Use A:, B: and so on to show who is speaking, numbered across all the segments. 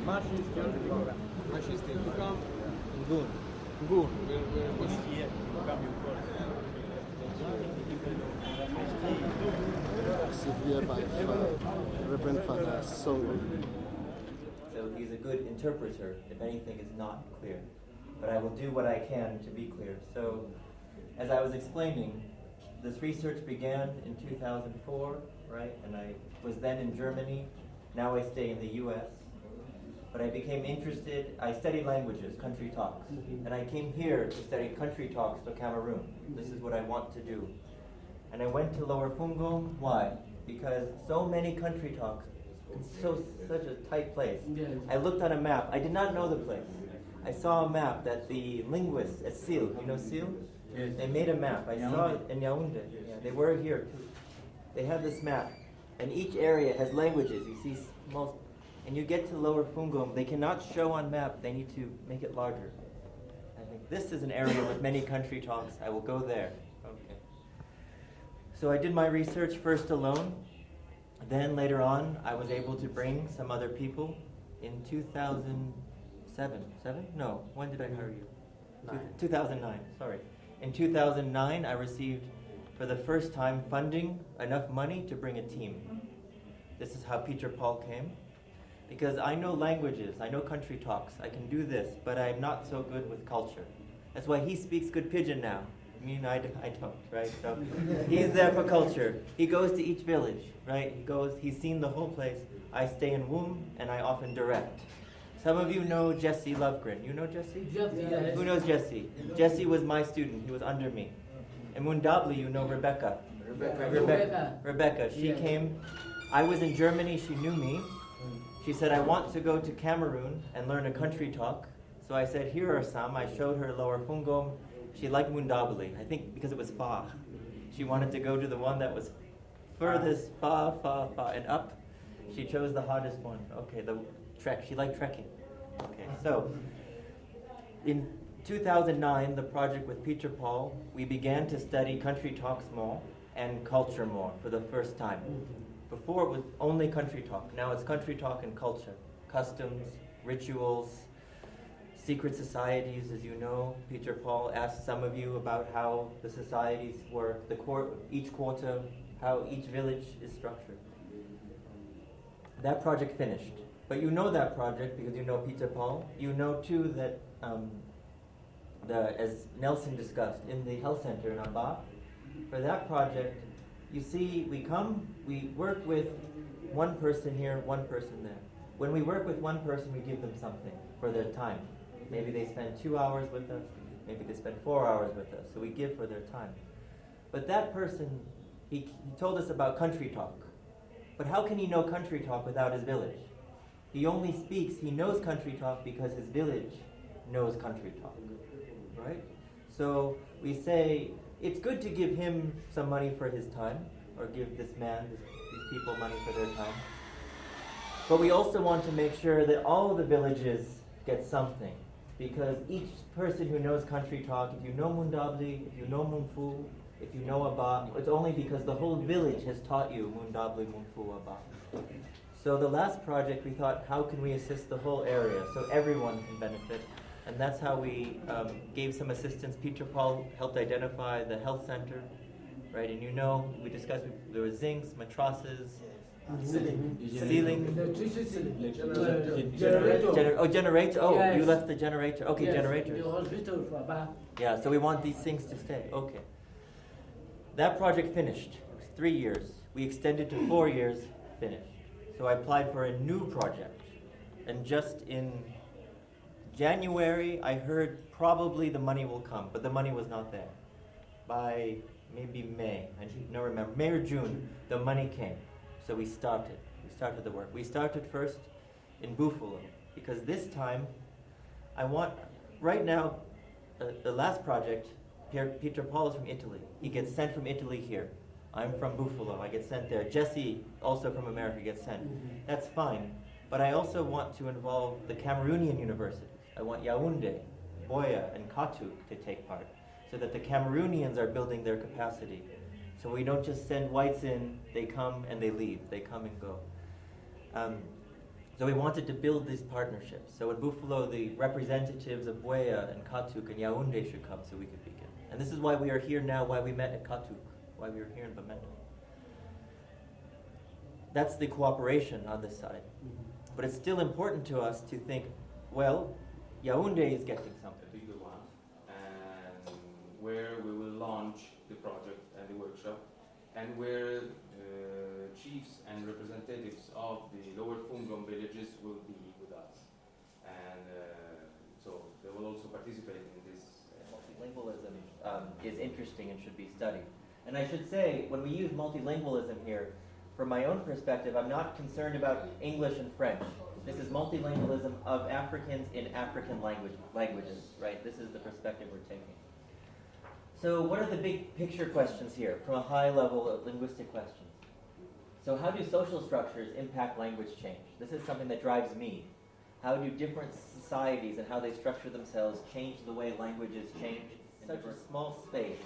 A: Fascisticum, Gun. Gun.
B: Severe by Reverend Father Songo.
C: So he's a good interpreter if anything is not clear. But I will do what I can to be clear. So, as I was explaining, this research began in 2004, right? And I was then in Germany. Now I stay in the US. But I became interested, I studied languages, country talks. And I came here to study country talks for Cameroon. This is what I want to do. And I went to Lowerfungom. Why? Because so many country talks, it's such a tight place.
D: Yes.
C: I looked on a map. I did not know the place. I saw a map that the linguists at SIL, you know SIL?
A: Yes.
C: They made a map. I saw it in Yaoundé. Yeah, they were here too. They have this map. And each area has languages. You see most, and you get to Lowerfungom, they cannot show on map. They need to make it larger. I think this is an area with many country talks. I will go there. Okay. So I did my research first alone. Then later on, I was able to bring some other people. In 2007, No, when did I hire you? 2009, sorry. In 2009, I received, for the first time, funding, enough money to bring a team. This is how Peter Paul came. Because I know languages, I know country talks, I can do this, but I'm not so good with culture. That's why he speaks good Pidgin now. I mean, I don't, right? So he's there for culture. He goes to each village, right? He's seen the whole place. I stay in Womb, and I often direct. Some of you know Jesse Lovegren. You know Jesse?
D: Yes.
C: Who knows Jesse? Jesse was my student. He was under me. And Mundabli, you know Rebecca. Rebecca. She came. I was in Germany. She knew me. She said, I want to go to Cameroon and learn a country talk. So I said, here are some. I showed her Lowerfungom. She liked Mundabli, I think because it was Fa. She wanted to go to the one that was furthest Fa, and up. She chose the hardest one. Okay, the trek. She liked trekking. Okay, so in 2009, the project with Peter Paul, we began to study country talks more and culture more for the first time. Before it was only country talk. Now it's country talk and culture. Customs, rituals, secret societies, as you know. Peter Paul asked some of you about how the societies work, each quarter, how each village is structured. That project finished. But you know that project because you know Peter Paul. You know too that, as Nelson discussed, in the health center in Aba, for that project, you see, we work with one person here, one person there. When we work with one person, we give them something for their time. Maybe they spend 2 hours with us, maybe they spend 4 hours with us, so we give for their time. But that person, he told us about country talk. But how can he know country talk without his village? He knows country talk because his village knows country talk, right? So we say, it's good to give him some money for his time, or give these people money for their time. But we also want to make sure that all of the villages get something. Because each person who knows country talk, if you know Mundabli, if you know Munfu, if you know Aba, it's only because the whole village has taught you Mundabli, Munfu, Aba. So the last project, we thought, how can we assist the whole area so everyone can benefit? And that's how we gave some assistance. Peter Paul helped identify the health center, right? And you know, we discussed, there were zincs, mattresses, ceiling. Generator. Oh,
D: yes.
C: You left the generator. Okay,
D: yes.
C: Generators.
D: The hospital for Aba.
C: Yeah, so we want these things to stay. Okay. That project finished. It was 3 years. We extended to 4 years, finished. So I applied for a new project. And just in January, I heard probably the money will come, but the money was not there. By maybe May, I don't remember, May or June, the money came. So we started the work. We started first in Buffalo, because this time, right now, the last project, Peter Paul is from Italy. He gets sent from Italy here. I'm from Buffalo, I get sent there. Jesse, also from America, gets sent. That's fine. But I also want to involve the Cameroonian universities. I want Yaoundé, Boya, and Katu to take part, so that the Cameroonians are building their capacity. So we don't just send whites in, they come and they leave, they come and go. So we wanted to build these partnerships. So in Buffalo, the representatives of Buea and Katuk and Yaoundé should come so we could begin. And this is why we are here now, why we met at Katuk, why we are here in Bamenda. That's the cooperation on this side. But it's still important to us to think, well, Yaoundé is getting something.
D: A bigger one, and where we will launch the project and the workshop, and where chiefs and representatives of the Lowerfungom villages will be with us. And so they will also participate in this.
C: Multilingualism is interesting and should be studied. And I should say, when we use multilingualism here, from my own perspective, I'm not concerned about English and French. This is multilingualism of Africans in African languages, right? This is the perspective we're taking. So what are the big picture questions here, from a high level of linguistic questions? So how do social structures impact language change? This is something that drives me. How do different societies and how they structure themselves change the way languages change in such a small space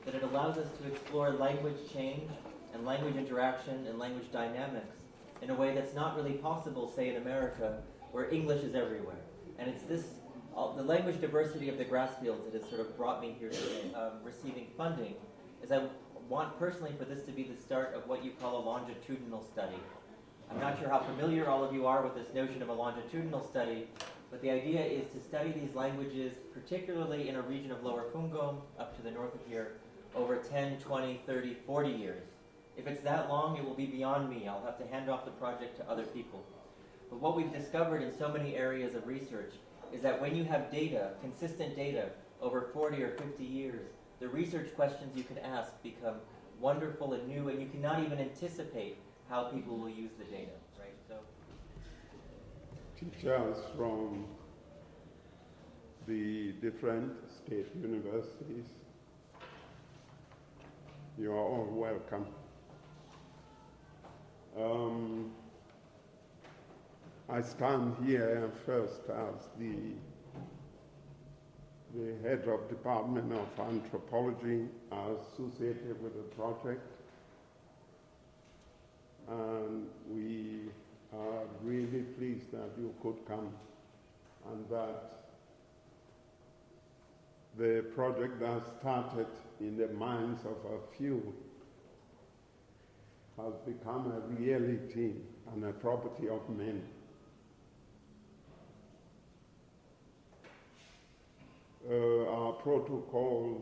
C: that it allows us to explore language change and language interaction and language dynamics in a way that's not really possible, say, in America, where English is everywhere. And it's this, the language diversity of the grass fields that has sort of brought me here today, receiving funding, is I want personally for this to be the start of what you call a longitudinal study. I'm not sure how familiar all of you are with this notion of a longitudinal study, but the idea is to study these languages, particularly in a region of Lowerfungom, up to the north of here, over 10, 20, 30, 40 years. If it's that long, it will be beyond me. I'll have to hand off the project to other people. But what we've discovered in so many areas of research is that when you have data, consistent data, over 40 or 50 years, the research questions you can ask become wonderful and new, and you cannot even anticipate how people will use the data, right? So,
E: teachers from the different state universities, you are all welcome. I stand here first as the head of Department of Anthropology associated with the project. And we are really pleased that you could come and that the project that started in the minds of a few has become a reality and a property of many. Our protocol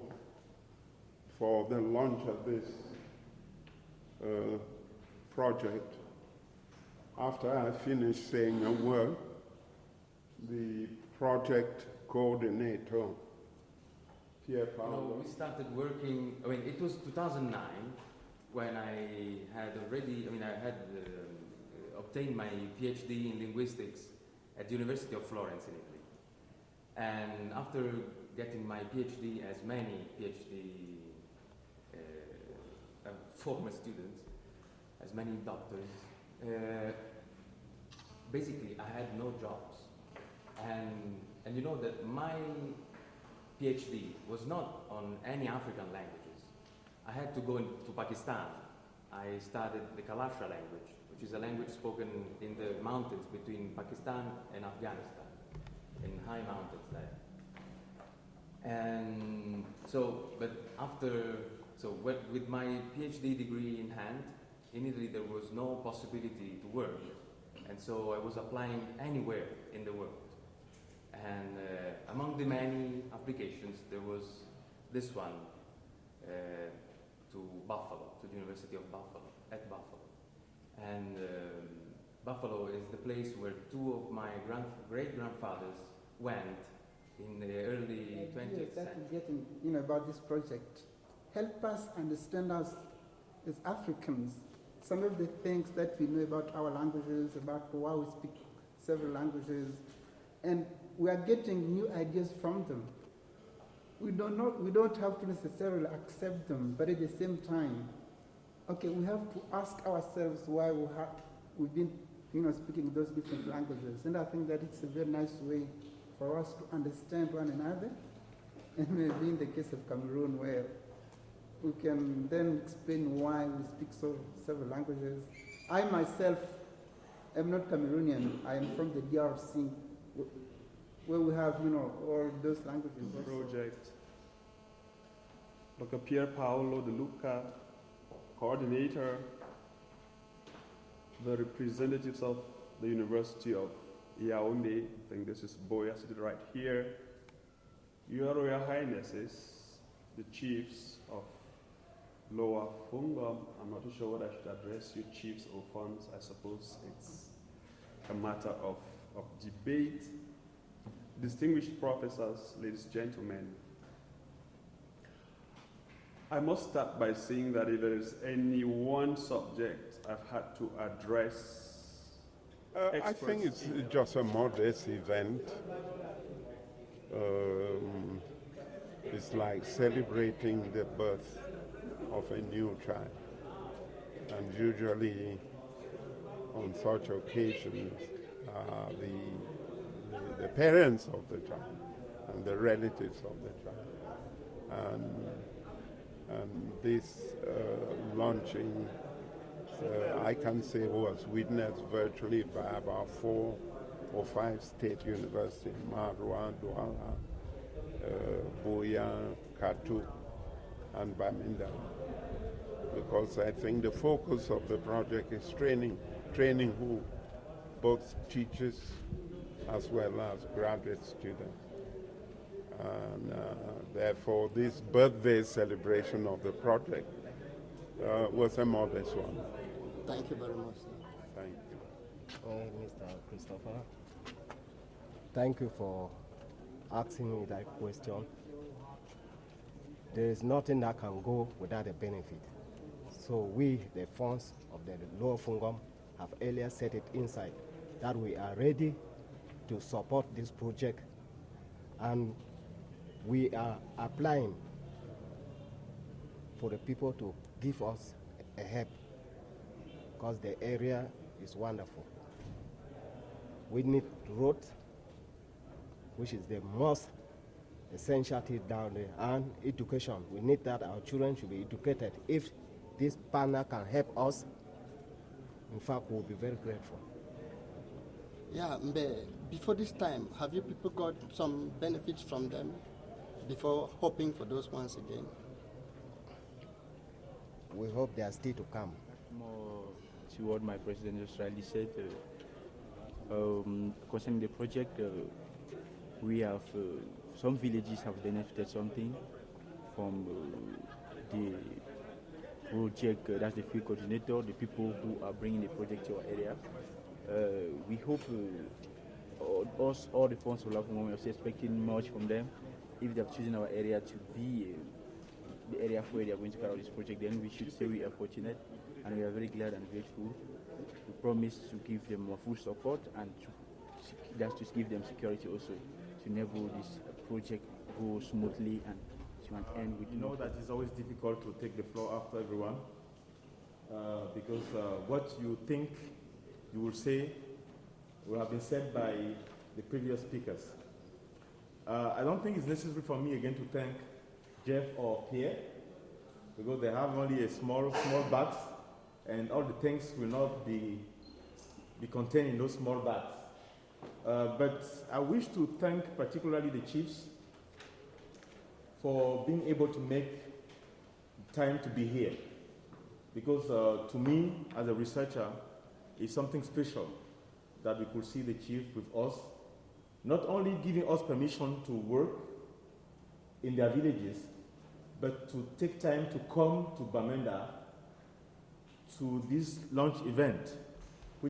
E: for the launch of this project, after I finish saying a word, the project coordinator, Pierre Paolo.
D: We started working, it was 2009 when I had obtained my PhD in linguistics at the University of Florence in Italy. And after getting my PhD, as many PhD former students, as many doctors, basically I had no jobs. And you know that my PhD was not on any African languages. I had to go to Pakistan. I studied the Kalasha language, which is a language spoken in the mountains between Pakistan and Afghanistan, in high mountains there. And so, with my PhD degree in hand, in Italy there was no possibility to work. And so I was applying anywhere in the world. And among the many applications, there was this one to Buffalo, to the University of Buffalo, at Buffalo. And Buffalo is the place where two of my great-grandfathers went in the early 20th century.
F: Getting, about this project, help us understand us as Africans. Some of the things that we know about our languages, about why we speak several languages, and we are getting new ideas from them. We don't have to necessarily accept them, but at the same time, we have to ask ourselves why we've been, speaking those different languages. And I think that it's a very nice way for us to understand one another. And maybe in the case of Cameroon, where we can then explain why we speak several languages. I myself I'm not Cameroonian. I am from the DRC, where we have, all those languages. Also.
G: Project. Dr. Pier Paolo De Luca, coordinator, the representatives of the University of Yaoundé, I think this is Boya seated right here, Your Royal Highnesses, the chiefs of Lowerfungom. I'm not too sure what I should address you, chiefs or Fons. I suppose it's a matter of debate. Distinguished professors, ladies and gentlemen, I must start by saying that if there is any one subject I've had to address,
E: I think it's just a modest event. It's like celebrating the birth of a new child. And usually on such occasions, the parents of the child and the relatives of the child. And this launching, I can say, was witnessed virtually by about 4 or 5 state universities, Marwa, Douala, Boya, Katu, and Bamenda. Because I think the focus of the project is training who? Both teachers as well as graduate students. And therefore, this birthday celebration of the project was a modest one.
B: Thank you very much, sir.
E: Thank you.
H: Mr. Christopher, thank you for asking me that question. There is nothing that can go without a benefit. So we, the Fons of the Lowerfungom, have earlier set it inside that we are ready to support this project, and we are applying for the people to give us a help because the area is wonderful. We need road, which is the most essential thing down there, and education. We need that our children should be educated. If this partner can help us, in fact, we'll be very grateful.
B: Yeah, before this time, have you people got some benefits from them before hoping for those ones again?
H: We hope they are still to come.
I: More to what my president just rightly said, concerning the project, we have some villages have benefited something from the project. That's the field coordinator, the people who are bringing the project to our area. We hope all the Fons of Lowerfungom, we are expecting much from them. If they have chosen our area to be the area where they are going to carry out this project, then we should say we are fortunate and we are very glad and grateful. We promise to give them full support and to give them security also to enable this project go smoothly and to an end with.
J: You know that it's always difficult to take the floor after everyone because what you think you will say will have been said by the previous speakers. I don't think it's necessary for me again to thank Jeff or Pierre because they have only a small bags and all the things will not be contained in those small bags. But I wish to thank particularly the chiefs for being able to make time to be here because to me as a researcher it's something special that we could see the chief with us, not only giving us permission to work in their villages, but to take time to come to Bamenda to this launch event